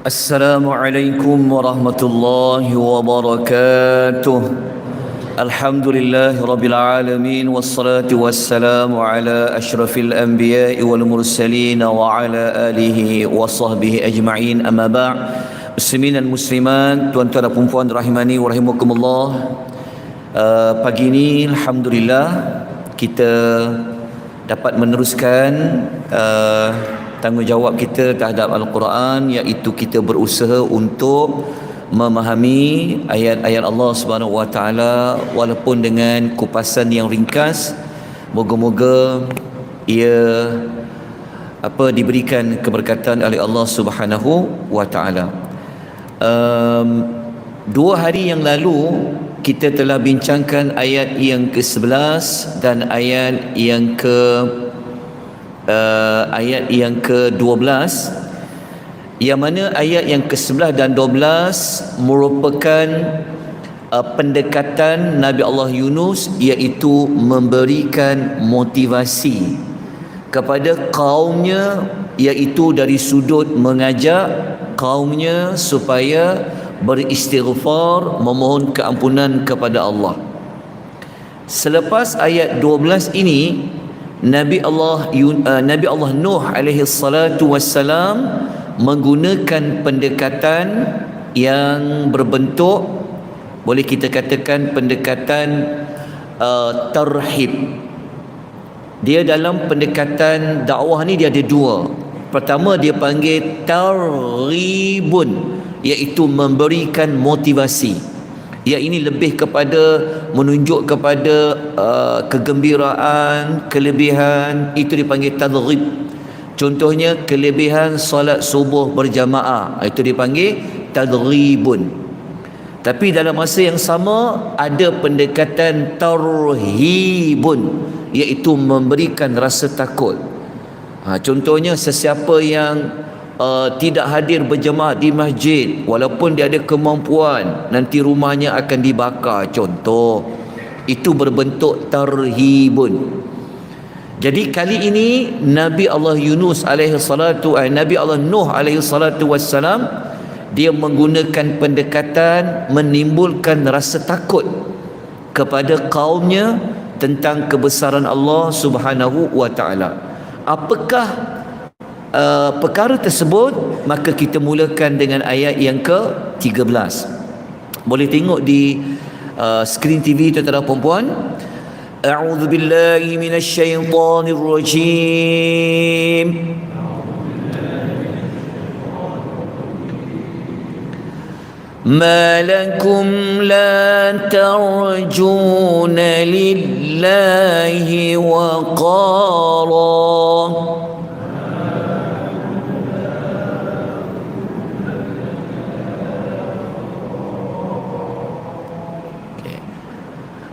Assalamualaikum warahmatullahi wabarakatuh. Alhamdulillah rabbil alamin wassalatu wassalamu ala asyrafil anbiya'i wal mursalin wa ala alihi wa sahbihi ajma'in, amma ba'. Muslimin dan muslimat, tuan-tuan dan puan-puan rahimani wa rahimakumullah. Pagi ini alhamdulillah kita dapat meneruskan tanggungjawab kita terhadap Al-Quran, iaitu kita berusaha untuk memahami ayat-ayat Allah Subhanahu Wa Taala walaupun dengan kupasan yang ringkas. Moga-moga ia diberikan keberkatan oleh Allah Subhanahu Wa Taala. 2 hari yang lalu kita telah bincangkan ayat yang ke-11 dan ayat yang ke-12, yang mana ayat yang ke-11 dan 12 merupakan pendekatan Nabi Allah Yunus, iaitu memberikan motivasi kepada kaumnya, iaitu dari sudut mengajak kaumnya supaya beristighfar, memohon keampunan kepada Allah. Selepas ayat 12 ini, Nabi Allah Nuh alaihi salatu wassalam menggunakan pendekatan yang berbentuk, boleh kita katakan pendekatan tarhib. Dia dalam pendekatan dakwah ni dia ada 2. Pertama dia panggil targhibun, iaitu memberikan motivasi. Ya, ini lebih kepada menunjuk kepada kegembiraan, kelebihan, itu dipanggil targhib. Contohnya kelebihan solat subuh berjamaah, itu dipanggil targhibun. Tapi dalam masa yang sama ada pendekatan tarhibun, iaitu memberikan rasa takut. Contohnya sesiapa yang tidak hadir berjemaah di masjid, walaupun dia ada kemampuan, nanti rumahnya akan dibakar, contoh. Itu berbentuk tarhibun. Jadi kali ini Nabi Allah Nuh alaihi salatu wassalam, dia menggunakan pendekatan menimbulkan rasa takut kepada kaumnya tentang kebesaran Allah Subhanahu wa taala. Apakah perkara tersebut? Maka kita mulakan dengan ayat yang ke-13. Boleh tengok di skrin TV tuan-tuan dan puan-puan. A'udzu billahi minasyaitonir rajim. ما لكم لا ترجون لله وقارا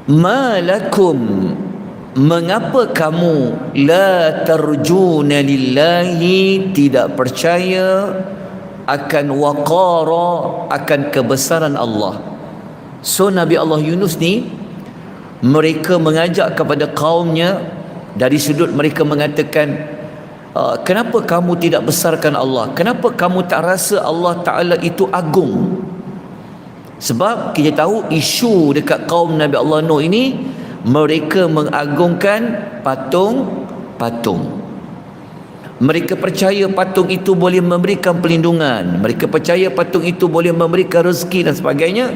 Ma lakum, mengapa kamu la tarjuna lillahi, tidak percaya akan waqara, akan kebesaran Allah. So Nabi Allah Yunus ni, mereka mengajak kepada kaumnya dari sudut mereka mengatakan, kenapa kamu tidak besarkan Allah? Kenapa kamu tak rasa Allah Ta'ala itu agung? Sebab kita tahu isu dekat kaum Nabi Allah Nuh ini, mereka mengagungkan patung-patung. Mereka percaya patung itu boleh memberikan perlindungan, mereka percaya patung itu boleh memberikan rezeki dan sebagainya.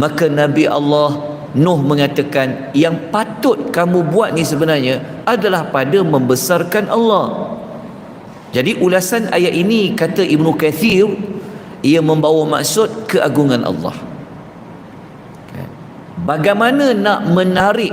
Maka Nabi Allah Nuh mengatakan, yang patut kamu buat ni sebenarnya adalah pada membesarkan Allah. Jadi ulasan ayat ini, kata Ibnu Kathir, ia membawa maksud keagungan Allah. Bagaimana nak menarik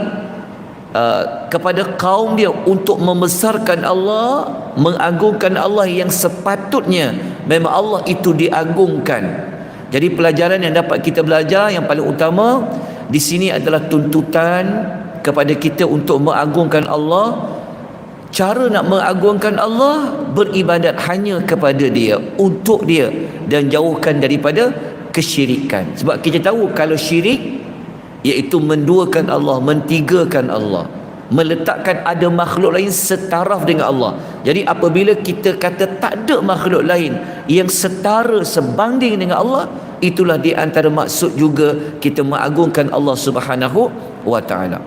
kepada kaum dia untuk membesarkan Allah, mengagungkan Allah yang sepatutnya memang Allah itu diagungkan. Jadi pelajaran yang dapat kita belajar yang paling utama di sini adalah tuntutan kepada kita untuk mengagungkan Allah. Cara nak mengagungkan Allah, beribadat hanya kepada Dia, untuk Dia, dan jauhkan daripada kesyirikan. Sebab kita tahu kalau syirik iaitu menduakan Allah, mentigakan Allah. meletakkan ada makhluk lain setaraf dengan Allah. Jadi apabila kita kata tak ada makhluk lain yang setara sebanding dengan Allah, itulah di antara maksud juga kita mengagungkan Allah Subhanahu wa taala.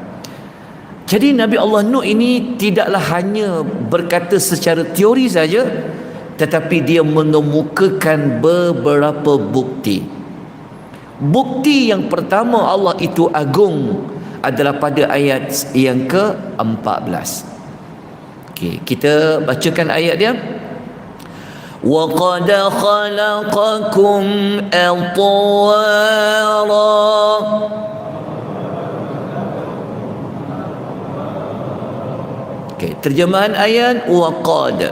Jadi Nabi Allah Nuh ini tidaklah hanya berkata secara teori saja, tetapi dia mengemukakan beberapa bukti. Bukti yang pertama Allah itu agung adalah pada ayat yang ke-14. Okey, kita bacakan ayat dia. Wa qad khalaqakum atwara. Okey, terjemahan ayat wa qad,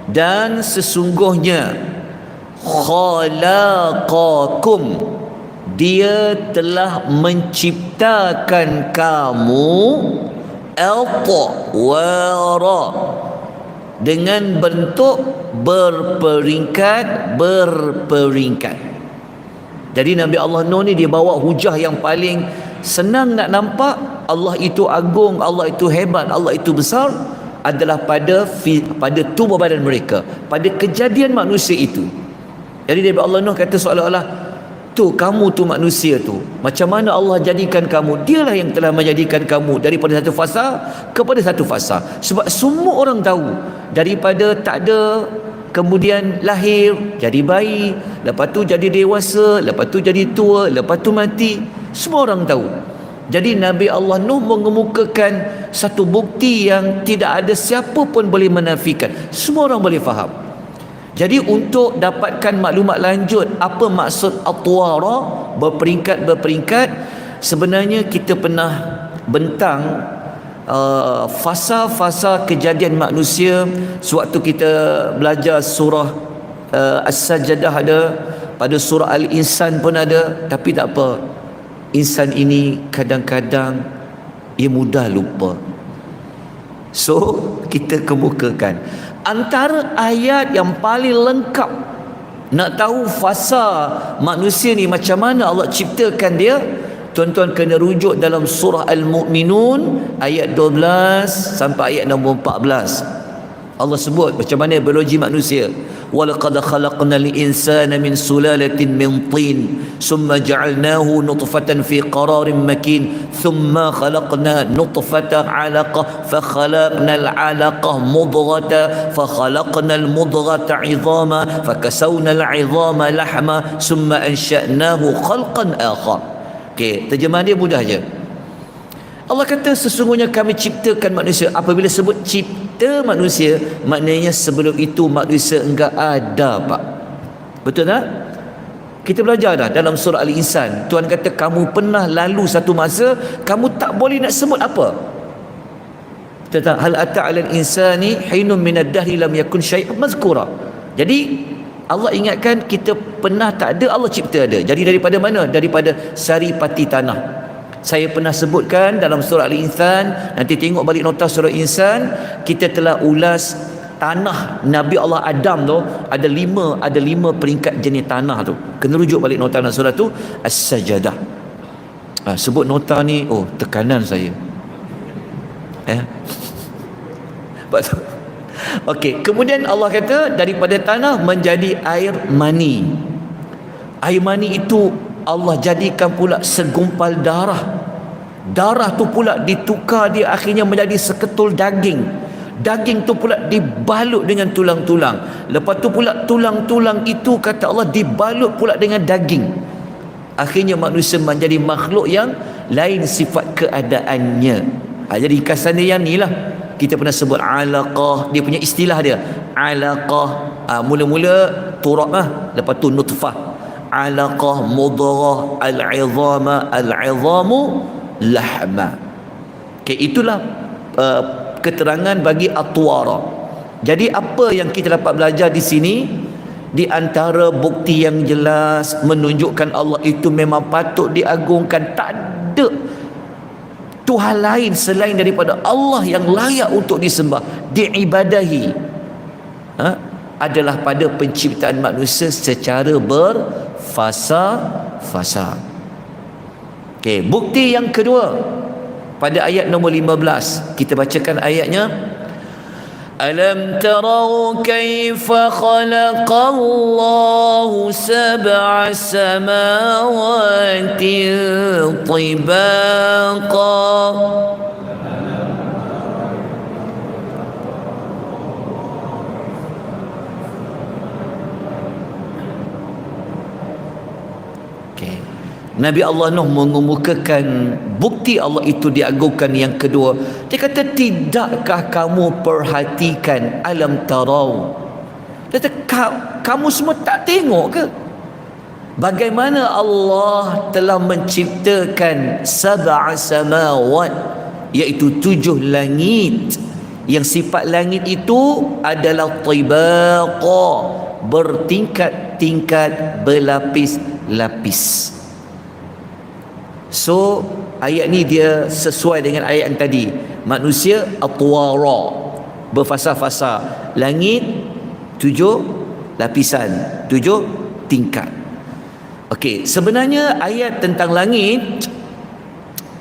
dan sesungguhnya khalaqakum, dia telah menciptakan kamu atwara, dengan bentuk berperingkat. Jadi Nabi Allah Nuh ni dia bawa hujah yang paling senang nak nampak Allah itu agung, Allah itu hebat, Allah itu besar adalah pada tubuh badan mereka, pada kejadian manusia itu. Jadi Nabi Allah Nuh kata seolah-olah, tu kamu tu manusia tu, macam mana Allah jadikan kamu? Dialah yang telah menjadikan kamu daripada satu fasa kepada satu fasa. Sebab semua orang tahu, daripada tak ada, kemudian lahir, jadi bayi, lepas tu jadi dewasa, lepas tu jadi tua, lepas tu mati. Semua orang tahu. Jadi Nabi Allah Nuh mengemukakan satu bukti yang tidak ada siapa pun boleh menafikan. Semua orang boleh faham. Jadi untuk dapatkan maklumat lanjut apa maksud atwara, berperingkat, sebenarnya kita pernah bentang fasa-fasa kejadian manusia sewaktu kita belajar surah As-Sajdah, ada pada surah Al-Insan pun ada. Tapi tak apa, insan ini kadang-kadang ia mudah lupa. So kita kemukakan antara ayat yang paling lengkap nak tahu fasa manusia ni macam mana Allah ciptakan dia. Tuan-tuan kena rujuk dalam surah Al-Mu'minun ayat 12 sampai ayat nombor 14. Allah sebut macam mana biologi manusia. Walaqad khalaqnal insana min sulalatin min tin thumma ja'alnahu nutfatan fi qararin makin thumma khalaqna nutfatan 'alaqah fa khalaqnal 'alaqah mudghatan fa khalaqnal mudghata 'idhama fa kasawnal 'idhama lahma thumma ansha'nahu khalqan akhar. Okey, terjemahan dia mudah je. Allah kata sesungguhnya kami ciptakan manusia. Apabila sebut cipta manusia, maknanya sebelum itu manusia enggak ada, Pak. Betul tak? Kita belajar dah dalam surah Al-Insan. Tuhan kata kamu pernah lalu satu masa, kamu tak boleh nak sebut apa. Tentang hal ata 'alal insani hinun minad dahri lam yakun syai'an mazkura. Jadi Allah ingatkan kita pernah tak ada, Allah cipta ada. Jadi daripada mana? Daripada sari pati tanah. Saya pernah sebutkan dalam surah Al-Insan, nanti tengok balik nota surah Insan, kita telah ulas tanah Nabi Allah Adam tu ada lima peringkat jenis tanah tu. Kena rujuk balik nota surah tu As-Sajdah. Sebut nota ni, oh tekanan saya. Okey, kemudian Allah kata daripada tanah menjadi air mani. Air mani itu Allah jadikan pula segumpal darah. Darah tu pula ditukar, dia akhirnya menjadi seketul daging. Daging tu pula dibalut dengan tulang-tulang. Lepas tu pula tulang-tulang itu kata Allah dibalut pula dengan daging. Akhirnya manusia menjadi makhluk yang lain sifat keadaannya. Jadi ringkasan dia yang ni lah. Kita pernah sebut alaqah, dia punya istilah dia. Alaqah, mula-mula turab lepas tu nutfah. Alaqah, mudghah, al-'idhama, al-'idhamu lahma. Okay, itulah keterangan bagi atwara. Jadi apa yang kita dapat belajar di sini, di antara bukti yang jelas menunjukkan Allah itu memang patut diagungkan. Tak ada Tuhan lain selain daripada Allah yang layak untuk disembah, diibadahi, adalah pada penciptaan manusia secara berfasa-fasa. Okey, bukti yang kedua pada ayat nombor 15 kita bacakan ayatnya. Alam tarau kaifa khalaqallahu sab'a samawati tibaqa. Nabi Allah Nuh mengemukakan bukti Allah itu diagungkan yang kedua. Dia kata, tidakkah kamu perhatikan, alam tarau? Dia kata, kamu semua tak tengok ke bagaimana Allah telah menciptakan sab'a samawat, iaitu 7 langit, yang sifat langit itu adalah tibaqa, bertingkat-tingkat, berlapis-lapis. So ayat ni dia sesuai dengan ayat yang tadi. Manusia atwara, berfasa-fasa. Langit 7 lapisan, 7 tingkat. Okey, sebenarnya ayat tentang langit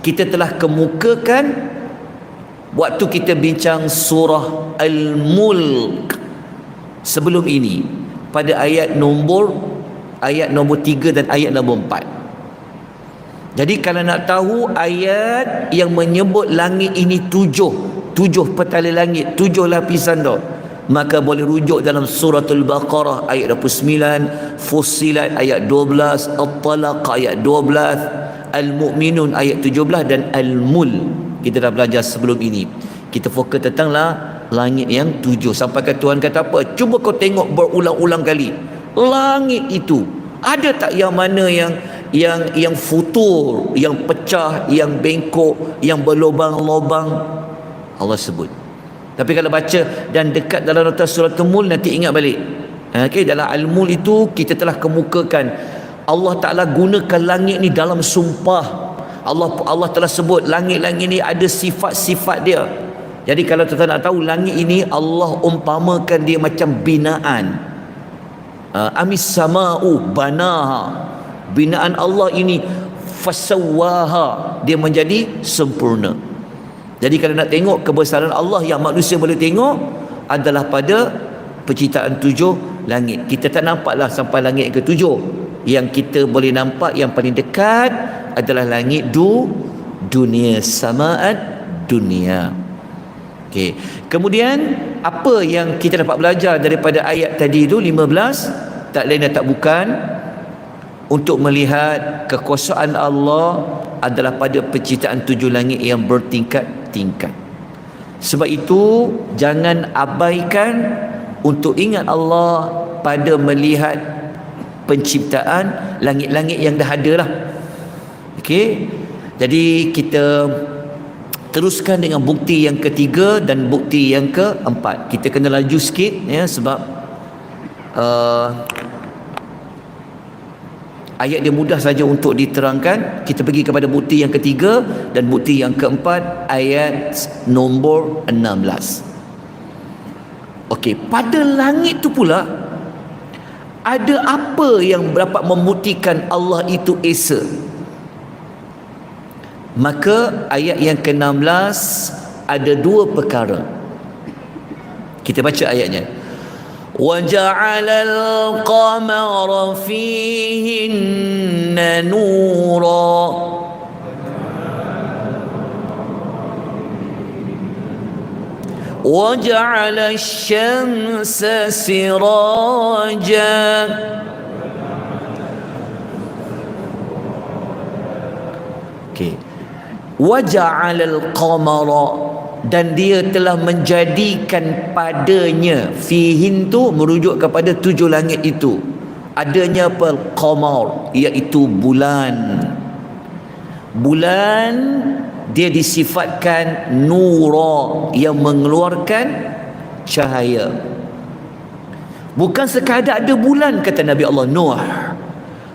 kita telah kemukakan waktu kita bincang surah Al-Mulk sebelum ini, pada ayat nombor 3 dan ayat nombor 4. Jadi kalau nak tahu ayat yang menyebut langit ini 7 petala langit, 7 lapisan tu, maka boleh rujuk dalam suratul Baqarah ayat 29, Fussilat ayat 12, At-Talaq ayat 12, Al-Mu'minun ayat 17 dan Al-Mul. Kita dah belajar sebelum ini. Kita fokus tentang langit yang 7. Sampai ke Tuhan kata apa? Cuba kau tengok berulang-ulang kali. Langit itu ada tak yang mana yang futur, yang pecah, yang bengkok, yang berlubang-lubang? Allah sebut. Tapi kalau baca dan dekat dalam nota surah Al-Mul, nanti ingat balik. Okay, dalam Al-Mul itu kita telah kemukakan Allah Ta'ala gunakan langit ni dalam sumpah. Allah telah sebut langit-langit ni ada sifat-sifat dia. Jadi kalau kita nak tahu langit ini, Allah umpamakan dia macam binaan. Amis sama'u banaha, binaan Allah ini fasawwaha, dia menjadi sempurna. Jadi kalau nak tengok kebesaran Allah yang manusia boleh tengok adalah pada penciptaan 7 langit. Kita tak nampaklah sampai langit yang ke-7. Yang kita boleh nampak yang paling dekat adalah langit dunia, sama'at dunia. Okey. Kemudian apa yang kita dapat belajar daripada ayat tadi itu 15? Tak lain dan tak bukan untuk melihat kekuasaan Allah adalah pada penciptaan 7 langit yang bertingkat-tingkat. Sebab itu jangan abaikan untuk ingat Allah pada melihat penciptaan langit-langit yang dah ada lah. Okey. Jadi kita teruskan dengan bukti yang ketiga dan bukti yang keempat. Kita kena laju sikit ya, sebab ayat dia mudah saja untuk diterangkan. Kita pergi kepada bukti yang ketiga dan bukti yang keempat, ayat nombor 16. Okey, pada langit tu pula ada apa yang dapat membuktikan Allah itu esa? Maka ayat yang ke-16 ada 2 perkara. Kita baca ayatnya. Wa ja'alal qamara fihinna nura wa ja'ala asy-syamsa siraja. Okey. Waja'alal qamara, dan dia telah menjadikan padanya, fihin tu merujuk kepada 7 langit itu, adanya apa? Qamar, iaitu bulan. Bulan dia disifatkan nura, yang mengeluarkan cahaya. Bukan sekadar ada bulan, kata Nabi Allah Nuh.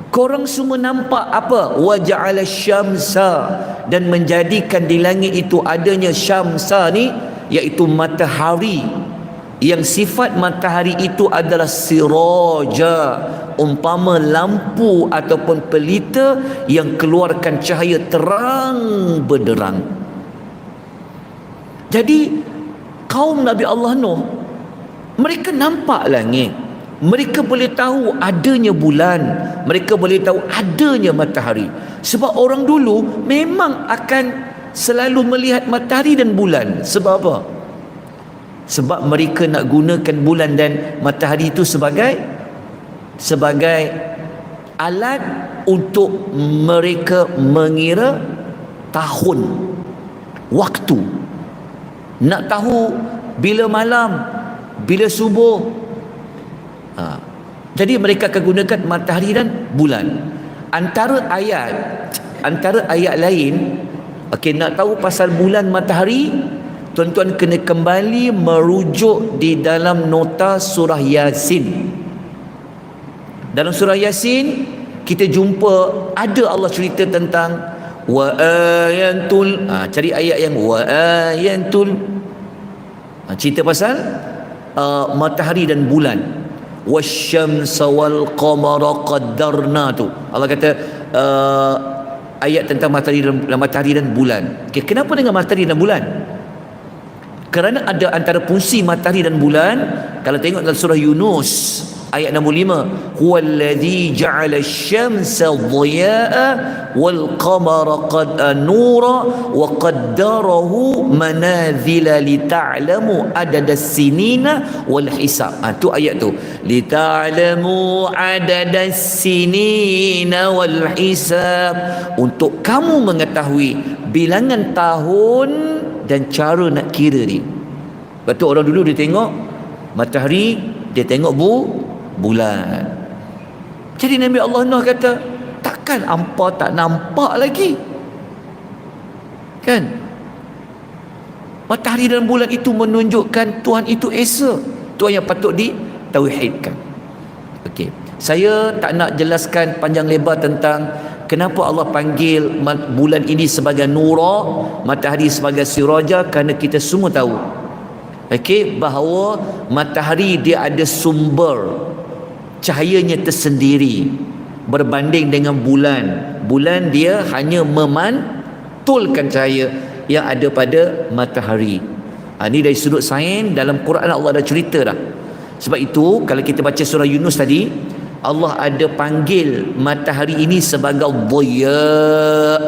Korang semua nampak apa? Wa ja'ala syamsa, dan menjadikan di langit itu adanya syamsa ni, iaitu matahari, yang sifat matahari itu adalah siraja, umpama lampu ataupun pelita yang keluarkan cahaya terang benderang. Jadi kaum Nabi Allah Nuh, mereka nampak langit, mereka boleh tahu adanya bulan, mereka boleh tahu adanya matahari. Sebab orang dulu memang akan selalu melihat matahari dan bulan. Sebab apa? Sebab mereka nak gunakan bulan dan matahari itu sebagai alat untuk mereka mengira tahun, waktu. Nak tahu bila malam, bila subuh. Jadi mereka akan gunakan matahari dan bulan. Antara ayat lain, nak tahu pasal bulan matahari, tuan-tuan kena kembali merujuk di dalam nota surah Yasin. Dalam surah Yasin kita jumpa ada Allah cerita tentang wa ayatul, cari ayat yang wa ayatul, cerita pasal matahari dan bulan. Wasyamsa wal qamara qaddarna tu. Allah kata ayat tentang matahari dan bulan. Okay, kenapa dengan matahari dan bulan? Kerana ada antara fungsi matahari dan bulan. Kalau tengok dalam surah Yunus ayat nombor 5, huwallazi ja'ala asy-syamsa dhiya'a wal qamara nura wa qaddarahu manazila lita'lamu adadas sinina wal hisab. Tu ayat tu, lita'lamu adadas sinina wal hisab, untuk kamu mengetahui bilangan tahun dan cara nak kira ni. Lepas tu orang dulu dia tengok matahari, dia tengok bulan. Jadi Nabi Allah Nuh kata, takkan hampa tak nampak lagi? Kan? Matahari dan bulan itu menunjukkan Tuhan itu Esa, Tuhan yang patut ditauhidkan. Okey, saya tak nak jelaskan panjang lebar tentang kenapa Allah panggil bulan ini sebagai nura, matahari sebagai siraja, kerana kita semua tahu bahawa matahari dia ada sumber cahayanya tersendiri berbanding dengan bulan. Bulan dia hanya memantulkan cahaya yang ada pada matahari. Ini dari sudut sains, dalam Quran Allah ada cerita dah. Sebab itu kalau kita baca surah Yunus tadi, Allah ada panggil matahari ini sebagai dhiya,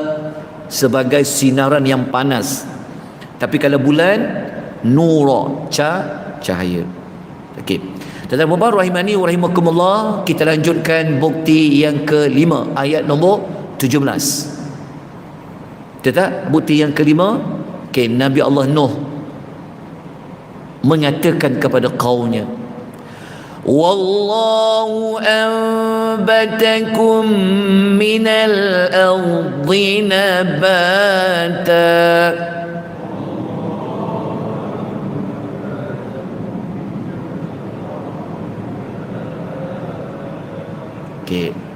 sebagai sinaran yang panas. Tapi kalau bulan, nura, cahaya. Okey. Tuan-tuan rahimani wa rahimakumullah, kita lanjutkan bukti yang kelima, ayat nombor 17. Betul? Bukti yang kelima, Nabi Allah Nuh mengatakan kepada kaumnya, wallahu anbatakum minal ardi nabata.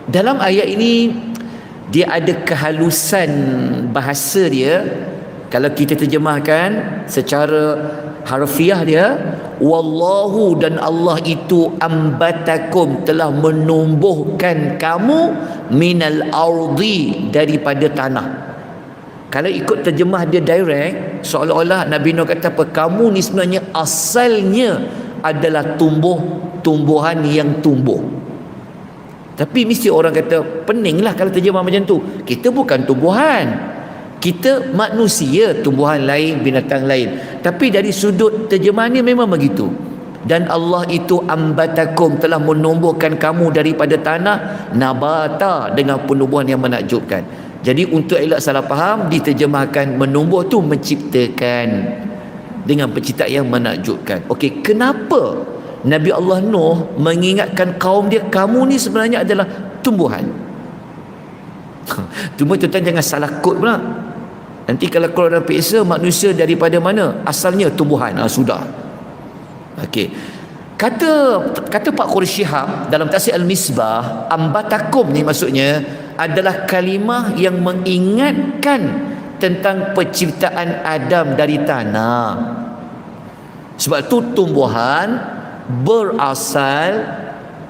Dalam ayat ini dia ada kehalusan bahasa dia. Kalau kita terjemahkan secara harfiah dia, wallahu, dan Allah itu ambatakum, telah menumbuhkan kamu minal ardi, daripada tanah. Kalau ikut terjemah dia direct, seolah-olah Nabi Nuh kata apa, kamu ni sebenarnya asalnya adalah tumbuhan yang tumbuh. Tapi mesti orang kata peninglah kalau terjemah macam tu. Kita bukan tumbuhan, kita manusia, tumbuhan lain, binatang lain. Tapi dari sudut terjemahan ni memang begitu. Dan Allah itu ambatakum, telah menumbuhkan kamu daripada tanah, nabata, dengan penumbuhan yang menakjubkan. Jadi untuk elak salah faham, diterjemahkan menumbuh tu menciptakan, dengan penciptaan yang menakjubkan. Okey, kenapa Nabi Allah Nuh mengingatkan kaum dia, kamu ni sebenarnya adalah tumbuhan? Cuma tuan-tuan jangan salah kod pula. Nanti kalau keluar dalam peksa, manusia daripada mana? Asalnya tumbuhan. Sudah. Okey. Kata Pak Quraisy Shihab dalam tafsir Al-Misbah, ambatakum ni maksudnya adalah kalimah yang mengingatkan tentang penciptaan Adam dari tanah. Sebab tu tumbuhan berasal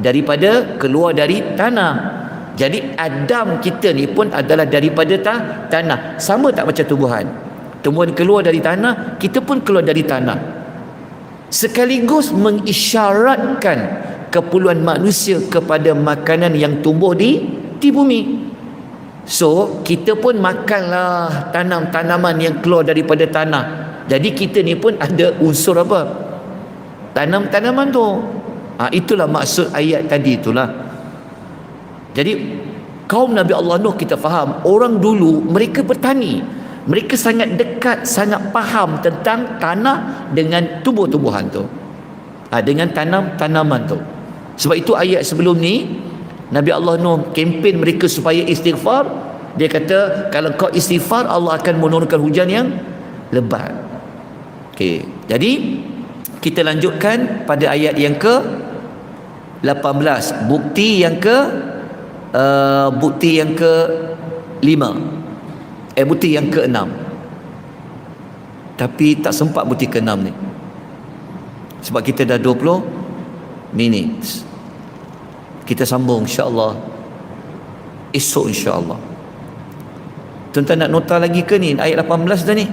daripada, keluar dari tanah. Jadi Adam kita ni pun adalah daripada tanah. Sama tak macam tumbuhan? tumbuhan keluar dari tanah, kita pun keluar dari tanah, sekaligus mengisyaratkan keperluan manusia kepada makanan yang tumbuh di bumi. So kita pun makanlah tanaman yang keluar daripada tanah. Jadi kita ni pun ada unsur apa? Tanam-tanaman tu. Itulah maksud ayat tadi itulah. Jadi kaum Nabi Allah Nuh, kita faham, orang dulu mereka bertani, mereka sangat dekat, sangat faham tentang tanah dengan tumbuh-tumbuhan tu, dengan tanam-tanaman tu. Sebab itu ayat sebelum ni Nabi Allah Nuh kempen mereka supaya istighfar. Dia kata kalau kau istighfar, Allah akan menurunkan hujan yang lebat. Okey, jadi kita lanjutkan pada ayat yang ke 18, bukti yang ke 5, bukti yang ke 6. Tapi tak sempat bukti ke 6 ni, sebab kita dah 20 minit. Kita sambung insya-Allah esok insya-Allah. Tuan-tuan nak nota lagi ke ni? Ayat 18 dah ni,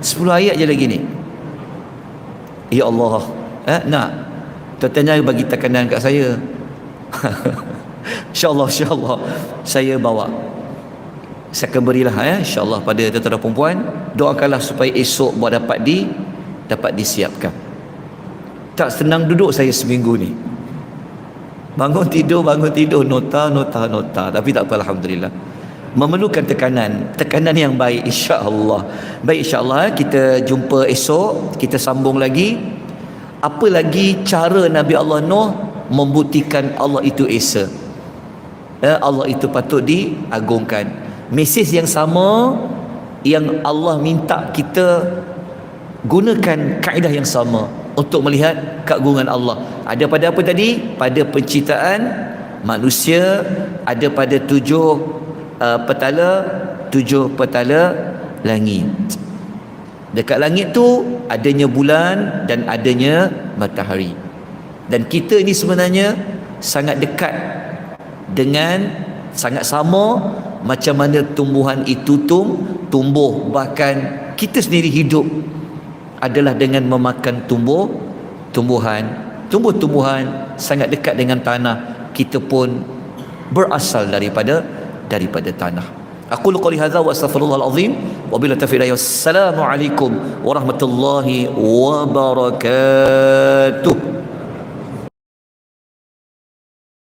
10 ayat je lagi ni. Ya Allah, nak tuan-tuan jangan bagi tekanan kat saya. InsyaAllah saya bawa, saya akan berilah insyaAllah pada tuan-tuan perempuan. Doakanlah supaya esok buat dapat disiapkan. Tak senang duduk saya seminggu ni, bangun tidur nota. Tapi tak apa, alhamdulillah, memerlukan tekanan yang baik insya-Allah. Baik, insya-Allah kita jumpa esok, kita sambung lagi. Apa lagi cara Nabi Allah Nuh membuktikan Allah itu Esa, Allah itu patut diagungkan. Mesej yang sama yang Allah minta kita gunakan kaedah yang sama untuk melihat keagungan Allah. Ada pada apa tadi? Pada penciptaan manusia, ada pada 7 petala langit. Dekat langit tu adanya bulan dan adanya matahari. Dan kita ni sebenarnya sangat dekat dengan, sangat sama macam mana tumbuhan itu tumbuh. Bahkan kita sendiri hidup adalah dengan memakan tumbuhan. Tumbuh-tumbuhan sangat dekat dengan tanah. Kita pun berasal daripada tanah. Aqulu qouli hadza wa astaghfirullahal azim wa billahi taufiq. Wassalamu alaikum warahmatullahi wabarakatuh.